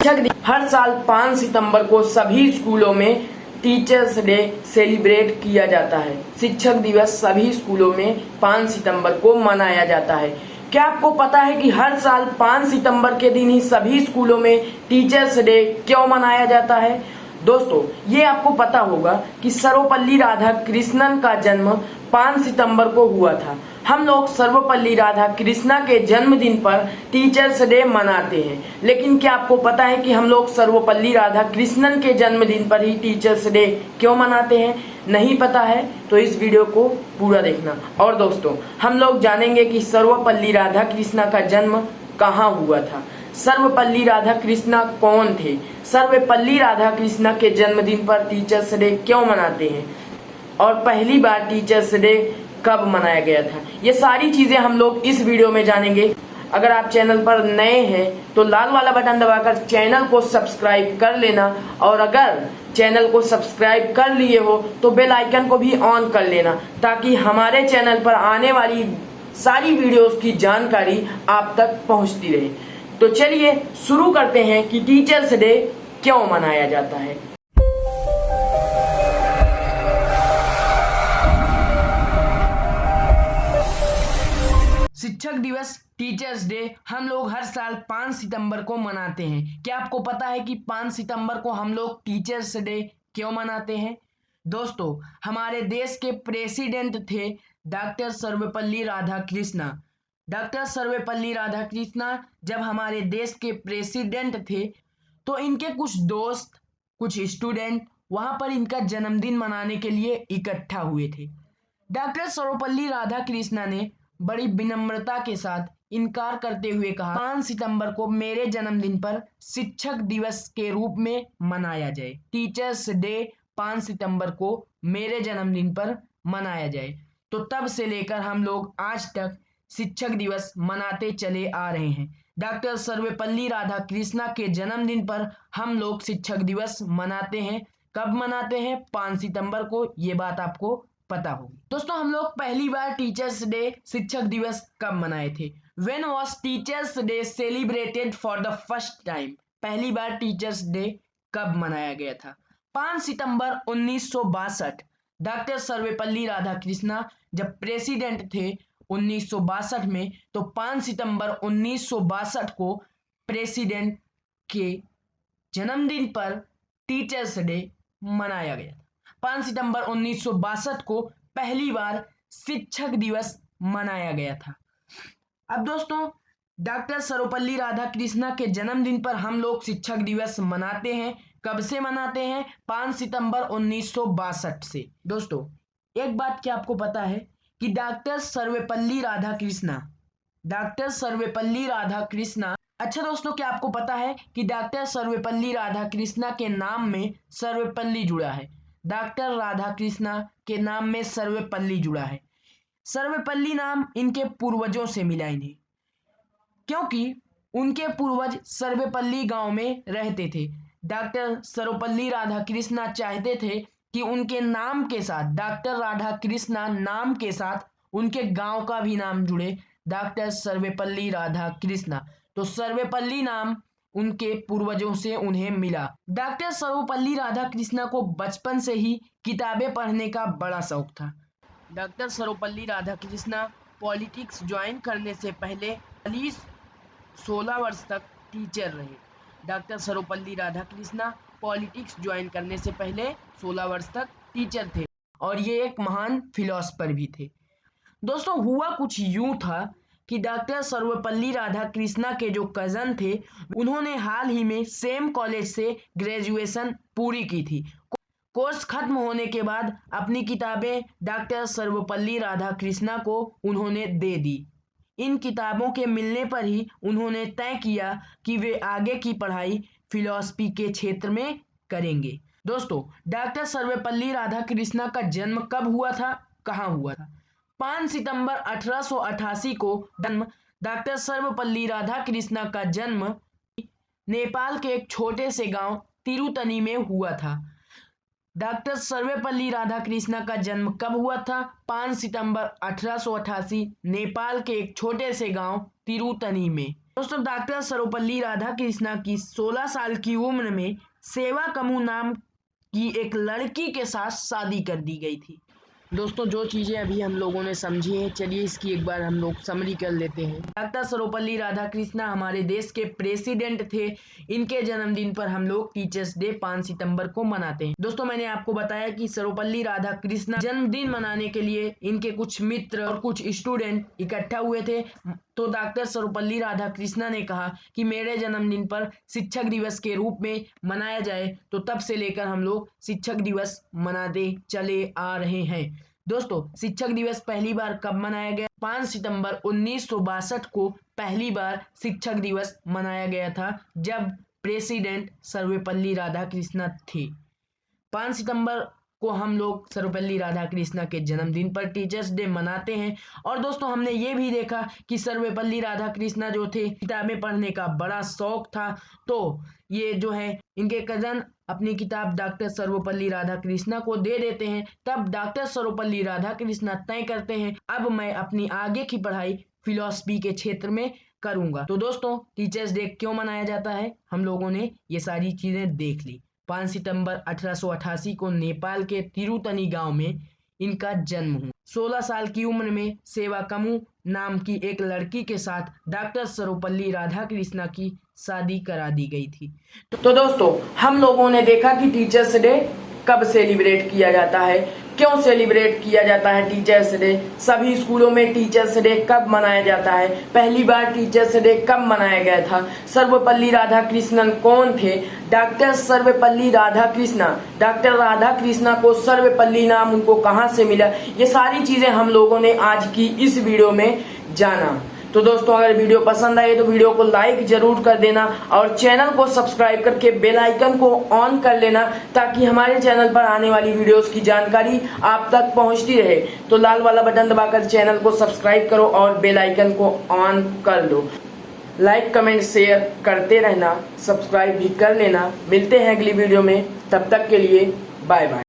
हर साल 5 सितंबर को सभी स्कूलों में टीचर्स डे सेलिब्रेट किया जाता है। शिक्षक दिवस सभी स्कूलों में 5 सितंबर को मनाया जाता है। क्या आपको पता है कि हर साल 5 सितंबर के दिन ही सभी स्कूलों में टीचर्स डे क्यों मनाया जाता है? दोस्तों, ये आपको पता होगा कि सर्वपल्ली राधाकृष्णन का जन्म 5 सितंबर को हुआ था। हम लोग सर्वपल्ली राधाकृष्णा के जन्मदिन पर टीचर्स डे मनाते हैं, लेकिन क्या आपको पता है कि हम लोग सर्वपल्ली राधाकृष्णन के जन्मदिन पर ही टीचर्स डे क्यों मनाते हैं? नहीं पता है तो इस वीडियो को पूरा देखना। और दोस्तों, हम लोग जानेंगे कि सर्वपल्ली राधाकृष्णा का जन्म कहाँ हुआ था, सर्वपल्ली राधाकृष्णा कौन थे, सर्वपल्ली राधाकृष्णा के जन्मदिन पर टीचर्स डे क्यों मनाते हैं, और पहली बार टीचर्स डे कब मनाया गया था। ये सारी चीजें हम लोग इस वीडियो में जानेंगे। अगर आप चैनल पर नए हैं तो लाल वाला बटन दबाकर चैनल को सब्सक्राइब कर लेना, और अगर चैनल को सब्सक्राइब कर लिए हो तो बेल आइकन को भी ऑन कर लेना, ताकि हमारे चैनल पर आने वाली सारी वीडियोस की जानकारी आप तक पहुंचती रहे। तो चलिए शुरू करते हैं कि टीचर्स डे क्यों मनाया जाता है। शिक्षक दिवस टीचर्स डे हम लोग हर साल 5 सितंबर को मनाते हैं। क्या आपको पता है कि 5 सितंबर को हम लोग टीचर्स डे क्यों मनाते हैं? दोस्तों, हमारे देश के प्रेसिडेंट थे डॉक्टर सर्वपल्ली राधाकृष्णा। डॉक्टर सर्वपल्ली राधाकृष्णा जब हमारे देश के प्रेसिडेंट थे तो इनके कुछ दोस्त, कुछ स्टूडेंट वहां पर इनका जन्मदिन मनाने के लिए इकट्ठा हुए थे। डॉक्टर सर्वपल्ली राधाकृष्णा ने बड़ी विनम्रता के साथ इनकार करते हुए कहा, 5 सितंबर को मेरे जन्मदिन पर शिक्षक दिवस के रूप में मनाया जाए। टीचर्स डे 5 सितंबर को मेरे जन्मदिन पर मनाया जाए। तो तब से लेकर हम लोग आज तक शिक्षक दिवस मनाते चले आ रहे हैं। डॉक्टर सर्वपल्ली राधाकृष्णा के जन्मदिन पर हम लोग शिक्षक दिवस मनाते हैं। कब मनाते हैं? 5 सितंबर को। ये बात आपको पता होगी। दोस्तों, हम लोग पहली बार टीचर्स डे शिक्षक दिवस कब मनाए थे? When was teachers day celebrated for the first time? पहली बार टीचर्स डे कब मनाया गया था? 5 सितंबर 1962। डॉक्टर सर्वपल्ली राधाकृष्णा जब प्रेसिडेंट थे 1962 में, तो 5 सितंबर 1962 को प्रेसिडेंट के जन्मदिन पर टीचर्स डे मनाया गया। 5 सितंबर 1962 को पहली बार शिक्षक दिवस मनाया गया था। अब दोस्तों, डॉक्टर सर्वपल्ली राधाकृष्णा के जन्मदिन पर हम लोग शिक्षक दिवस मनाते हैं। कब से मनाते हैं? 5 सितंबर 1962 से। दोस्तों, एक बात क्या आपको पता है कि डॉक्टर सर्वपल्ली राधाकृष्णा अच्छा दोस्तों, क्या आपको पता है कि डॉक्टर सर्वपल्ली राधाकृष्णा के नाम में सर्वपल्ली जुड़ा है? डॉक्टर राधाकृष्णा के नाम में सर्वपल्ली जुड़ा है। सर्वपल्ली नाम इनके पूर्वजों से मिला इन्हें, क्योंकि उनके पूर्वज सर्वपल्ली गांव में रहते थे। डॉक्टर सर्वपल्ली राधाकृष्णा चाहते थे कि उनके नाम के साथ, डॉक्टर राधाकृष्णा नाम के साथ उनके गांव का भी नाम जुड़े, डॉक्टर सर्वपल्ली राधाकृष्णा। तो सर्वपल्ली नाम उनके पूर्वजों से उन्हें मिला। डॉक्टर सर्वपल्ली राधाकृष्णा को बचपन से ही किताबें पढ़ने का बड़ा शौक था। Doctor Sarvepalli Radhakrishna politics join करने से पहले 16 वर्ष तक टीचर रहे। Doctor Sarvepalli Radhakrishna politics join करने से पहले 16 वर्ष तक टीचर थे, और ये एक महान फिलोसफर भी थे। दोस्तों, हुआ कुछ यूं था कि डॉक्टर सर्वपल्ली राधाकृष्णा के जो कजन थे, उन्होंने हाल ही में सेम कॉलेज से ग्रेजुएशन पूरी की थी। कोर्स खत्म होने के बाद अपनी किताबें डॉक्टर सर्वपल्ली राधाकृष्णा को उन्होंने दे दी। इन किताबों के मिलने पर ही उन्होंने तय किया कि वे आगे की पढ़ाई फिलॉसफी के क्षेत्र में करेंगे। दोस्तों, डॉक्टर सर्वपल्ली राधाकृष्णा का जन्म कब हुआ था, कहाँ हुआ था? 5 सितंबर 1888 को जन्म डॉक्टर सर्वपल्ली राधाकृष्णा का जन्म नेपाल के एक छोटे से गांव तिरुतनी में हुआ था। डॉक्टर सर्वपल्ली राधाकृष्णा का जन्म कब हुआ था? 5 सितंबर 1888 नेपाल के एक छोटे से गांव तिरुतनी में। दोस्तों, डॉक्टर सर्वपल्ली राधाकृष्णन की 16 साल की उम्र में सेवा कमू नाम की एक लड़की के साथ शादी कर दी गई थी। दोस्तों, जो चीज़ें अभी हम लोगों ने समझी हैं, चलिए इसकी एक बार हम लोग समरी कर लेते हैं। डॉक्टर सर्वपल्ली राधाकृष्णन हमारे देश के प्रेसिडेंट थे। इनके जन्मदिन पर हम लोग टीचर्स डे 5 सितंबर को मनाते हैं। दोस्तों, मैंने आपको बताया कि सर्वपल्ली राधाकृष्णन जन्मदिन मनाने के लिए इनके कुछ मित्र और कुछ स्टूडेंट इकट्ठा हुए थे। तो डॉक्टर सर्वपल्ली राधाकृष्णन ने कहा कि मेरे जन्मदिन पर शिक्षक दिवस के रूप में मनाया जाए, तो तब से लेकर हम लोग शिक्षक दिवस मनाते चले आ रहे हैं। दोस्तों, शिक्षक दिवस पहली बार कब मनाया गया? 5 सितंबर 1962 को पहली बार शिक्षक दिवस मनाया गया था, जब प्रेसिडेंट सर्वपल्ली राधाकृष्णन थे। 5 सितंबर को हम लोग सर्वपल्ली राधाकृष्णन के जन्मदिन पर टीचर्स डे मनाते हैं। और दोस्तों, हमने ये भी देखा कि सर्वपल्ली राधाकृष्णन जो थे, किताबें पढ़ने का बड़ा शौक था। तो ये जो है इनके कजन अपनी किताब डॉक्टर सर्वपल्ली राधाकृष्णन को दे देते हैं। तब डॉक्टर सर्वपल्ली राधाकृष्णन तय करते हैं, अब मैं अपनी आगे की पढ़ाई फिलॉसफी के क्षेत्र में करूंगा। तो दोस्तों, टीचर्स डे क्यों मनाया जाता है, हम लोगों ने ये सारी चीजें देख ली। 5 सितंबर 1888 को नेपाल के तिरुतनी गांव में इनका जन्म हुआ। 16 साल की उम्र में सेवा कमू नाम की एक लड़की के साथ डॉक्टर सर्वपल्ली राधाकृष्णन की शादी करा दी गई थी। तो दोस्तों, हम लोगों ने देखा कि टीचर्स डे कब सेलिब्रेट किया जाता है, क्यों सेलिब्रेट किया जाता है टीचर्स डे, सभी स्कूलों में टीचर्स डे कब मनाया जाता है, पहली बार टीचर्स डे कब मनाया गया था, सर्वपल्ली राधाकृष्णन कौन थे, डॉक्टर सर्वपल्ली राधाकृष्णन, डॉक्टर राधाकृष्णन को सर्वपल्ली नाम उनको कहां से मिला, ये सारी चीजें हम लोगों ने आज की इस वीडियो में जाना। तो दोस्तों, अगर वीडियो पसंद आए तो वीडियो को लाइक जरूर कर देना और चैनल को सब्सक्राइब करके बेल आइकन को ऑन कर लेना, ताकि हमारे चैनल पर आने वाली वीडियोस की जानकारी आप तक पहुंचती रहे। तो लाल वाला बटन दबाकर चैनल को सब्सक्राइब करो और बेल आइकन को ऑन कर लो। लाइक कमेंट शेयर करते रहना, सब्सक्राइब भी कर लेना। मिलते हैं अगली वीडियो में, तब तक के लिए बाय बाय।